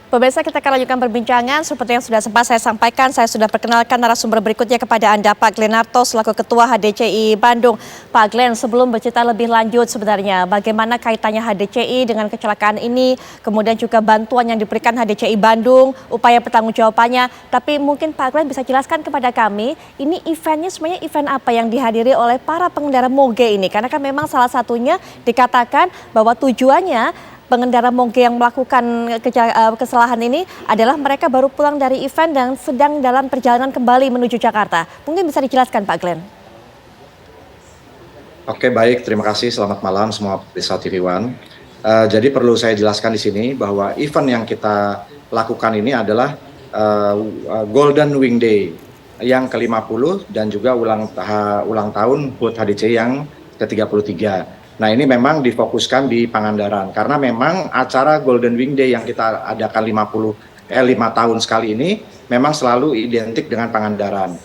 Pemirsa, kita akan lanjutkan perbincangan. Seperti yang sudah sempat saya sampaikan, saya sudah perkenalkan narasumber berikutnya kepada Anda, Pak Glenarto, selaku Ketua HDCI Bandung. Pak Glenn, sebelum bercerita lebih lanjut sebenarnya, bagaimana kaitannya HDCI dengan kecelakaan ini, kemudian juga bantuan yang diberikan HDCI Bandung, upaya pertanggungjawabannya. Tapi mungkin Pak Glenn bisa jelaskan kepada kami, ini eventnya sebenarnya event apa yang dihadiri oleh para pengendara moge ini? Karena kan memang salah satunya dikatakan bahwa tujuannya pengendara moge yang melakukan kesalahan ini adalah mereka baru pulang dari event dan sedang dalam perjalanan kembali menuju Jakarta. Mungkin bisa dijelaskan Pak Glenn. Oke, baik, terima kasih. Selamat malam semua pemirsa TV One. Jadi perlu saya jelaskan di sini bahwa event yang kita lakukan ini adalah Golden Wing Day yang ke-50 dan juga ulang tahun HUT HDCI yang ke-33. Nah, ini memang difokuskan di Pangandaran karena memang acara Golden Wing Day yang kita adakan 5 tahun sekali ini memang selalu identik dengan Pangandaran.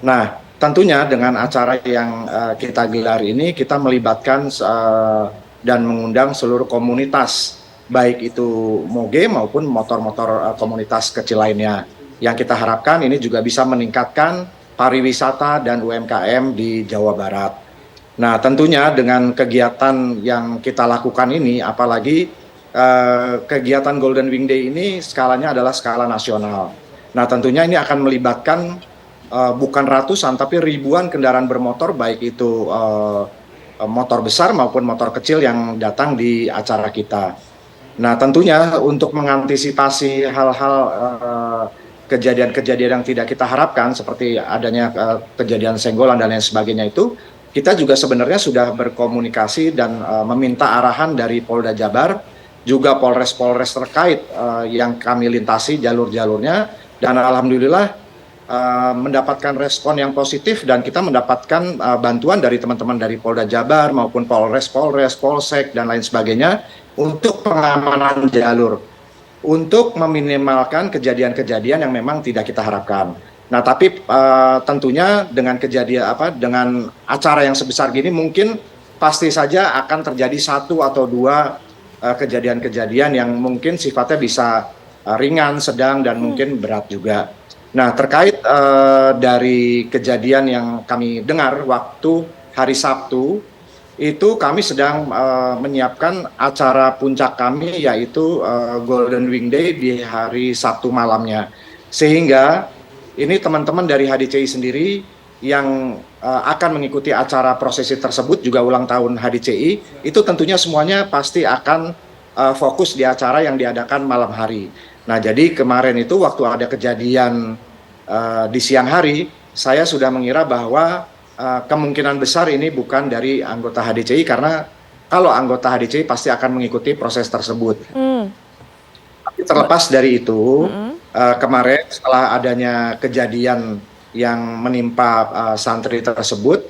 Nah, tentunya dengan acara yang kita gelar ini kita melibatkan dan mengundang seluruh komunitas, baik itu moge maupun motor-motor komunitas kecil lainnya. Yang kita harapkan ini juga bisa meningkatkan pariwisata dan UMKM di Jawa Barat. Nah, tentunya dengan kegiatan yang kita lakukan ini, apalagi kegiatan Golden Wing Day ini skalanya adalah skala nasional. Nah, tentunya ini akan melibatkan bukan ratusan, tapi ribuan kendaraan bermotor, baik itu motor besar maupun motor kecil yang datang di acara kita. Nah, tentunya untuk mengantisipasi hal-hal kejadian-kejadian yang tidak kita harapkan, seperti adanya kejadian senggolan dan lain sebagainya itu, kita juga sebenarnya sudah berkomunikasi dan meminta arahan dari Polda Jabar, juga Polres-Polres terkait yang kami lintasi jalur-jalurnya, dan alhamdulillah mendapatkan respon yang positif dan kita mendapatkan bantuan dari teman-teman dari Polda Jabar maupun Polres, Polsek, dan lain sebagainya untuk pengamanan jalur, untuk meminimalkan kejadian-kejadian yang memang tidak kita harapkan. Nah, tapi tentunya dengan dengan acara yang sebesar gini mungkin pasti saja akan terjadi satu atau dua kejadian-kejadian yang mungkin sifatnya bisa ringan, sedang, dan mungkin berat juga. Nah, terkait dari kejadian yang kami dengar waktu hari Sabtu, itu kami sedang menyiapkan acara puncak kami, yaitu Golden Wing Day di hari Sabtu malamnya. Sehingga ini teman-teman dari HDCI sendiri yang akan mengikuti acara prosesi tersebut, juga ulang tahun HDCI, itu tentunya semuanya pasti akan fokus di acara yang diadakan malam hari. Nah, jadi kemarin itu waktu ada kejadian di siang hari, saya sudah mengira bahwa kemungkinan besar ini bukan dari anggota HDCI, karena kalau anggota HDCI pasti akan mengikuti proses tersebut. Tapi terlepas dari itu, kemarin setelah adanya kejadian yang menimpa santri tersebut,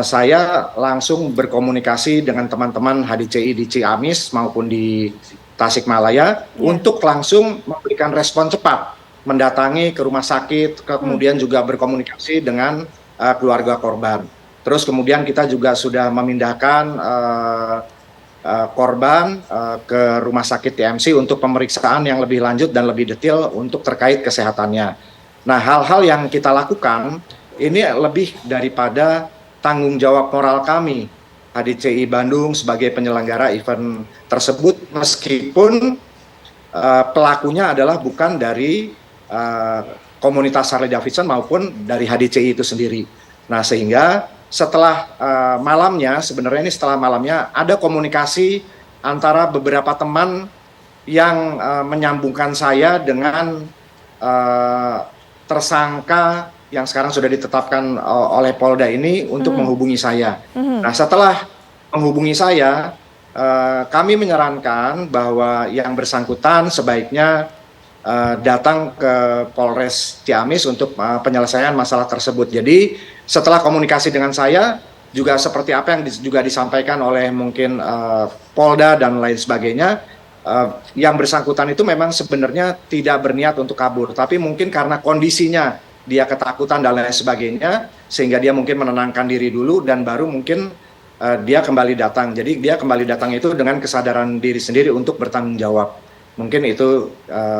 saya langsung berkomunikasi dengan teman-teman HDCI di Ciamis maupun di Tasikmalaya untuk langsung memberikan respon cepat, mendatangi ke rumah sakit, kemudian juga berkomunikasi dengan keluarga korban. Terus kemudian kita juga sudah memindahkan korban ke rumah sakit TMC untuk pemeriksaan yang lebih lanjut dan lebih detail untuk terkait kesehatannya. Nah, hal-hal yang kita lakukan ini lebih daripada tanggung jawab moral kami HDCI Bandung sebagai penyelenggara event tersebut, meskipun pelakunya adalah bukan dari komunitas Harley Davidson maupun dari HDCI itu sendiri. Nah, sehingga setelah malamnya, sebenarnya ini setelah malamnya ada komunikasi antara beberapa teman yang menyambungkan saya dengan tersangka yang sekarang sudah ditetapkan oleh Polda ini untuk menghubungi saya. Nah, setelah menghubungi saya, kami menyarankan bahwa yang bersangkutan sebaiknya datang ke Polres Ciamis untuk penyelesaian masalah tersebut. Jadi setelah komunikasi dengan saya, juga seperti apa yang juga disampaikan oleh mungkin Polda dan lain sebagainya, yang bersangkutan itu memang sebenarnya tidak berniat untuk kabur, tapi mungkin karena kondisinya dia ketakutan dan lain sebagainya, sehingga dia mungkin menenangkan diri dulu dan baru mungkin dia kembali datang. Jadi dia kembali datang itu dengan kesadaran diri sendiri untuk bertanggung jawab. Mungkin itu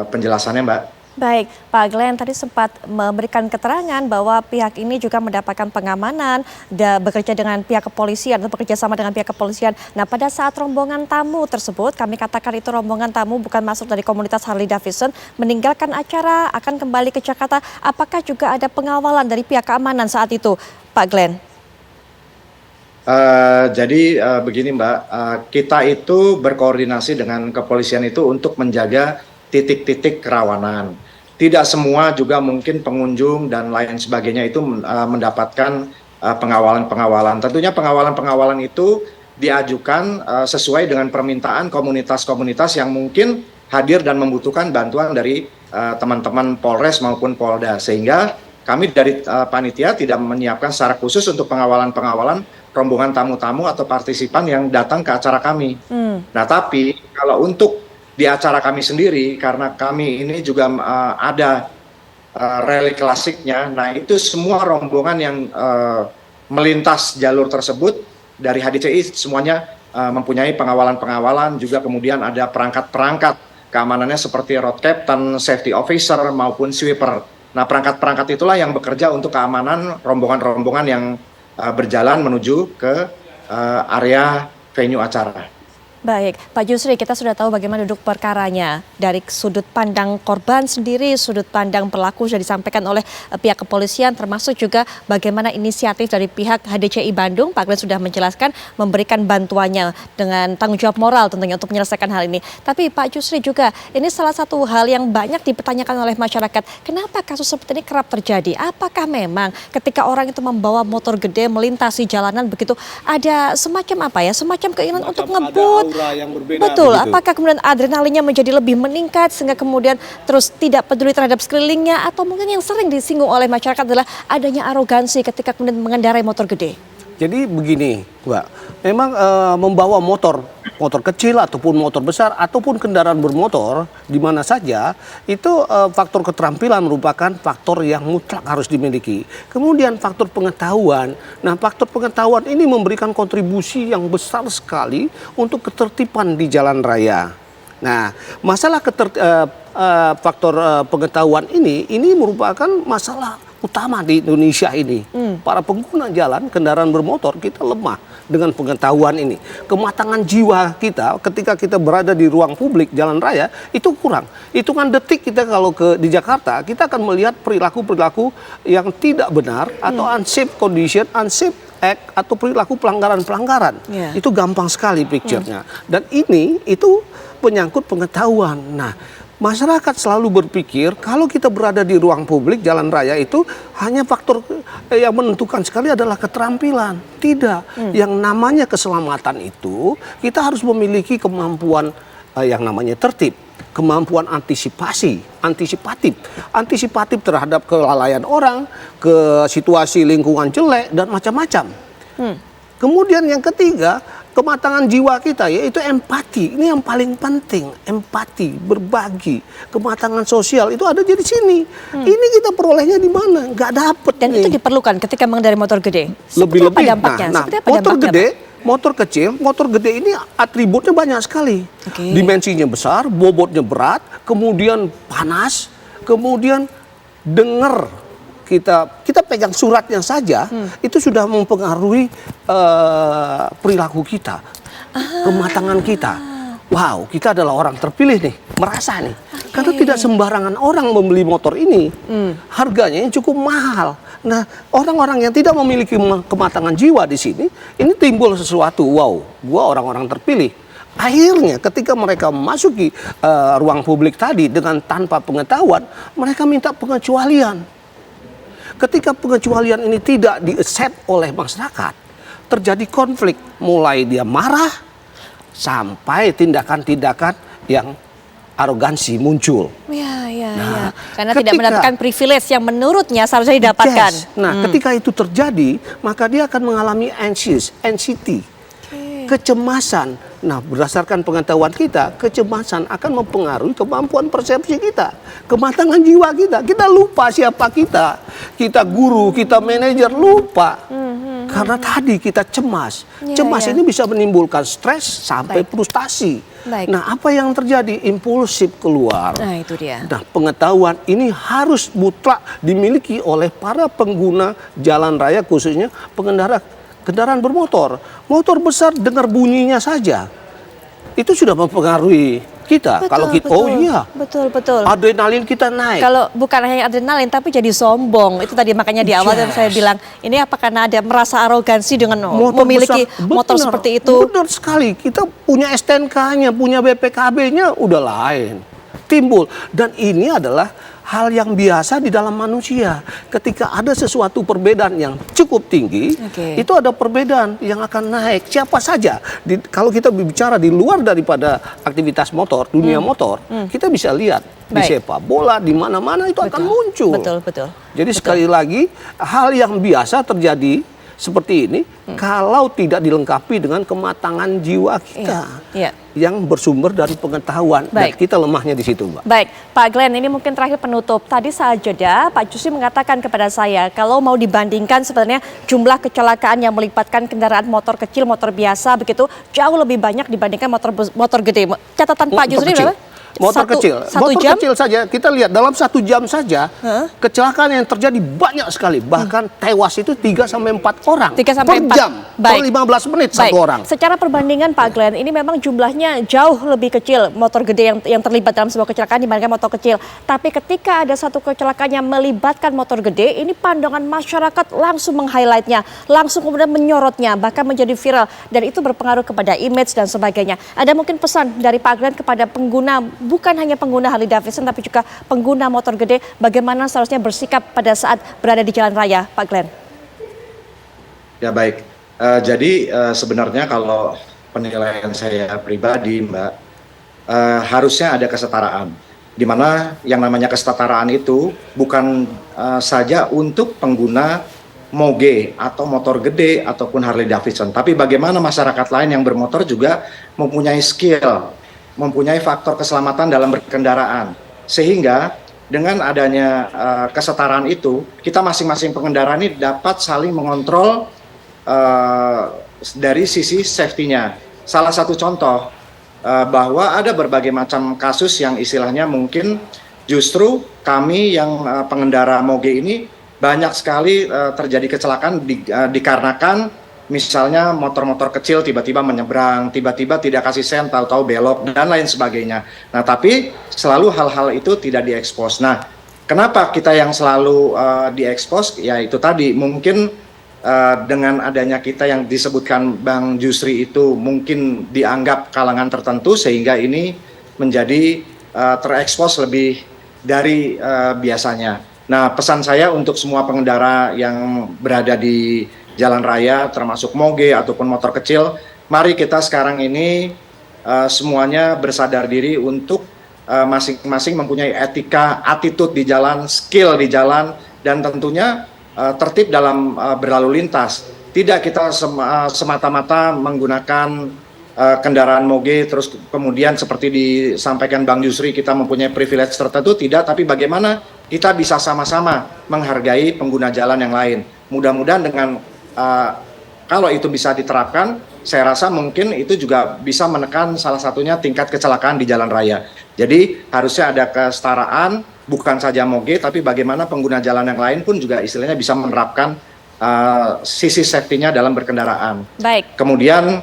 penjelasannya, Mbak. Baik, Pak Glenn tadi sempat memberikan keterangan bahwa pihak ini juga mendapatkan pengamanan, bekerja dengan pihak kepolisian atau bekerja sama dengan pihak kepolisian. Nah, pada saat rombongan tamu tersebut, kami katakan itu rombongan tamu bukan masuk dari komunitas Harley Davidson, meninggalkan acara akan kembali ke Jakarta. Apakah juga ada pengawalan dari pihak keamanan saat itu, Pak Glenn? Jadi begini, Mbak, kita itu berkoordinasi dengan kepolisian itu untuk menjaga titik-titik kerawanan. Tidak semua juga mungkin pengunjung dan lain sebagainya itu mendapatkan pengawalan-pengawalan. Tentunya pengawalan-pengawalan itu diajukan sesuai dengan permintaan komunitas-komunitas yang mungkin hadir dan membutuhkan bantuan dari teman-teman Polres maupun Polda. Sehingga kami dari panitia tidak menyiapkan secara khusus untuk pengawalan-pengawalan rombongan tamu-tamu atau partisipan yang datang ke acara kami. Nah, tapi kalau untuk di acara kami sendiri, karena kami ini juga ada rally klasiknya, nah itu semua rombongan yang melintas jalur tersebut dari HDCI semuanya mempunyai pengawalan-pengawalan, juga kemudian ada perangkat-perangkat keamanannya seperti road captain, safety officer, maupun sweeper. Nah, perangkat-perangkat itulah yang bekerja untuk keamanan rombongan-rombongan yang berjalan menuju ke area venue acara. Baik, Pak Jusri, kita sudah tahu bagaimana duduk perkaranya. Dari sudut pandang korban sendiri, sudut pandang pelaku sudah disampaikan oleh pihak kepolisian, termasuk juga bagaimana inisiatif dari pihak HDCI Bandung. Pak Glenn sudah menjelaskan memberikan bantuannya dengan tanggung jawab moral tentunya untuk menyelesaikan hal ini. Tapi Pak Jusri juga, ini salah satu hal yang banyak dipertanyakan oleh masyarakat. Kenapa kasus seperti ini kerap terjadi? Apakah memang ketika orang itu membawa motor gede melintasi jalanan begitu, ada semacam apa ya, semacam keinginan untuk ngebut? Yang berbeda. Betul, begitu. apakah kemudian adrenalinnya menjadi lebih meningkat sehingga kemudian terus tidak peduli terhadap sekelilingnya, atau mungkin yang sering disinggung oleh masyarakat adalah adanya arogansi ketika kemudian mengendarai motor gede? Jadi begini, Mbak, memang membawa motor kecil ataupun motor besar ataupun kendaraan bermotor di mana saja itu faktor keterampilan merupakan faktor yang mutlak harus dimiliki. Kemudian faktor pengetahuan. Nah, faktor pengetahuan ini memberikan kontribusi yang besar sekali untuk ketertiban di jalan raya. Nah, masalah faktor pengetahuan ini merupakan masalah utama di Indonesia ini. Para pengguna jalan kendaraan bermotor kita lemah dengan pengetahuan ini. Kematangan jiwa kita ketika kita berada di ruang publik jalan raya itu kurang. Hitungan detik kita kalau di Jakarta kita akan melihat perilaku-perilaku yang tidak benar atau unsafe condition, unsafe act atau perilaku pelanggaran-pelanggaran. Itu gampang sekali picture-nya. Dan itu menyangkut pengetahuan. Nah, masyarakat selalu berpikir kalau kita berada di ruang publik jalan raya itu hanya faktor yang menentukan sekali adalah keterampilan. Tidak. Yang namanya keselamatan itu kita harus memiliki kemampuan yang namanya tertib, kemampuan antisipatif terhadap kelalaian orang, ke situasi lingkungan jelek dan macam-macam. Kemudian yang ketiga, kematangan jiwa kita yaitu empati. Ini yang paling penting, empati, berbagi, kematangan sosial itu ada di sini. Ini kita perolehnya di mana? Nggak dapet. Dan itu diperlukan ketika mengendarai motor gede. Lebih-lebih. Dampaknya? Nah, motor gede, motor kecil, motor gede ini atributnya banyak sekali. Dimensinya besar, bobotnya berat, kemudian panas, kemudian dengar. Kita pegang suratnya saja itu sudah mempengaruhi perilaku kita, kematangan kita. Wow, kita adalah orang terpilih nih, merasa nih. Karena tidak sembarangan orang membeli motor ini, harganya yang cukup mahal. Nah, orang-orang yang tidak memiliki kematangan jiwa di sini, ini timbul sesuatu. Wow, gua orang-orang terpilih. Akhirnya ketika mereka memasuki ruang publik tadi dengan tanpa pengetahuan, mereka minta pengecualian. Ketika pengecualian ini tidak di-accept oleh masyarakat, terjadi konflik. Mulai dia marah, sampai tindakan-tindakan yang arogansi muncul. Ya. Karena tidak mendapatkan privilege yang menurutnya seharusnya didapatkan. Nah, ketika itu terjadi, maka dia akan mengalami anxiety, kecemasan. Nah, berdasarkan pengetahuan kita, kecemasan akan mempengaruhi kemampuan persepsi kita, kematangan jiwa kita. Kita lupa siapa kita. Kita guru, kita manajer, lupa. Karena tadi kita cemas. Iya, Cemas iya. ini bisa menimbulkan stres sampai Baik. frustasi. Baik. Nah, apa yang terjadi? Impulsif keluar. Nah, itu dia. Nah, pengetahuan ini harus mutlak dimiliki oleh para pengguna jalan raya, khususnya pengendara kendaraan bermotor. Motor besar dengar bunyinya saja, itu sudah mempengaruhi kita. Kalau kita, oh iya, Betul. adrenalin kita naik. Kalau bukan hanya adrenalin tapi jadi sombong. Itu tadi makanya di awal yang saya bilang, ini apa karena ada merasa arogansi dengan memiliki besar. motor Benar, seperti itu? Benar sekali. Kita punya STNK-nya, punya BPKB-nya udah lain. Timbul. Dan ini adalah hal yang biasa di dalam manusia. Ketika ada sesuatu perbedaan yang cukup tinggi, Oke. itu ada perbedaan yang akan naik. Siapa saja. Kalau kita berbicara di luar daripada aktivitas motor, dunia motor, kita bisa lihat di Baik. sepak bola, di mana-mana itu akan muncul. Betul. Jadi sekali lagi, hal yang biasa terjadi seperti ini kalau tidak dilengkapi dengan kematangan jiwa kita Iya. yang bersumber dari pengetahuan. Baik. Dan kita lemahnya di situ, Mbak. Baik, Pak Glenn, ini mungkin terakhir penutup. Tadi saat jeda, Pak Jusri mengatakan kepada saya, kalau mau dibandingkan sebenarnya jumlah kecelakaan yang melibatkan kendaraan motor kecil, motor biasa, begitu jauh lebih banyak dibandingkan motor gede. Catatan Pak Jusri berapa? Motor kecil. Satu Motor jam? kecil saja, kita lihat dalam 1 jam saja, kecelakaan yang terjadi banyak sekali. Bahkan tewas itu 3-4 orang 3 sampai per 4. jam. Baik. Per 15 menit satu orang. Secara perbandingan Pak Glenn, ini memang jumlahnya jauh lebih kecil motor gede yang terlibat dalam sebuah kecelakaan dibandingkan motor kecil. Tapi ketika ada satu kecelakaan yang melibatkan motor gede, ini pandangan masyarakat langsung meng-highlightnya, langsung kemudian menyorotnya, bahkan menjadi viral. Dan itu berpengaruh kepada image dan sebagainya. Ada mungkin pesan dari Pak Glenn kepada pengguna, bukan hanya pengguna Harley Davidson, tapi juga pengguna motor gede, bagaimana seharusnya bersikap pada saat berada di jalan raya, Pak Glenn? Ya baik, jadi sebenarnya kalau penilaian saya pribadi, Mbak, harusnya ada kesetaraan. Di mana yang namanya kesetaraan itu bukan saja untuk pengguna moge atau motor gede ataupun Harley Davidson, tapi bagaimana masyarakat lain yang bermotor juga mempunyai skill, mempunyai faktor keselamatan dalam berkendaraan. Sehingga dengan adanya kesetaraan itu, kita masing-masing pengendara ini dapat saling mengontrol dari sisi safety-nya. Salah satu contoh, bahwa ada berbagai macam kasus yang istilahnya mungkin justru kami yang pengendara moge ini banyak sekali terjadi kecelakaan dikarenakan misalnya motor-motor kecil tiba-tiba menyeberang, tiba-tiba tidak kasih sen, tahu-tahu belok, dan lain sebagainya. Nah, tapi selalu hal-hal itu tidak diekspos. Nah, kenapa kita yang selalu diekspos? Ya itu tadi, mungkin dengan adanya kita yang disebutkan Bang Jusri itu mungkin dianggap kalangan tertentu, sehingga ini menjadi terekspos lebih dari biasanya. Nah, pesan saya untuk semua pengendara yang berada di jalan raya, termasuk moge ataupun motor kecil, mari kita sekarang ini semuanya bersadar diri untuk masing-masing mempunyai etika, attitude di jalan, skill di jalan, dan tentunya tertib dalam berlalu lintas. Tidak kita semata-mata menggunakan kendaraan moge, terus kemudian seperti disampaikan Bang Jusri, kita mempunyai privilege tertentu, tidak, tapi bagaimana kita bisa sama-sama menghargai pengguna jalan yang lain. Mudah-mudahan dengan kalau itu bisa diterapkan, saya rasa mungkin itu juga bisa menekan salah satunya tingkat kecelakaan di jalan raya. Jadi harusnya ada kesetaraan, bukan saja moge, tapi bagaimana pengguna jalan yang lain pun juga istilahnya bisa menerapkan sisi safety-nya dalam berkendaraan. Baik. Kemudian,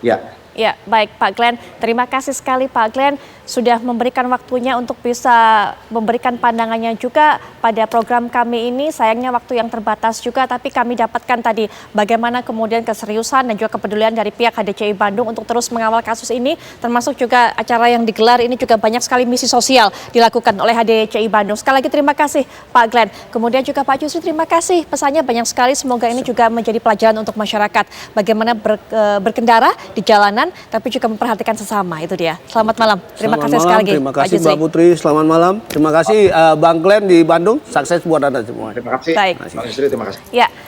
ya. Ya, baik Pak Glenn. Terima kasih sekali Pak Glenn sudah memberikan waktunya untuk bisa memberikan pandangannya juga pada program kami ini. Sayangnya waktu yang terbatas juga, tapi kami dapatkan tadi bagaimana kemudian keseriusan dan juga kepedulian dari pihak HDCI Bandung untuk terus mengawal kasus ini, termasuk juga acara yang digelar ini juga banyak sekali misi sosial dilakukan oleh HDCI Bandung. Sekali lagi terima kasih Pak Glenn. Kemudian juga Pak Jusri, terima kasih. Pesannya banyak sekali, semoga ini juga menjadi pelajaran untuk masyarakat. Bagaimana berkendara di jalanan, tapi juga memperhatikan sesama, itu dia. Selamat malam. Terima kasih sekali lagi. Terima kasih Mbak Putri, selamat malam. Terima kasih Bang Glenn di Bandung, sukses buat Anda semua. Terima kasih. Baik. Bang Jusri, terima kasih. Ya,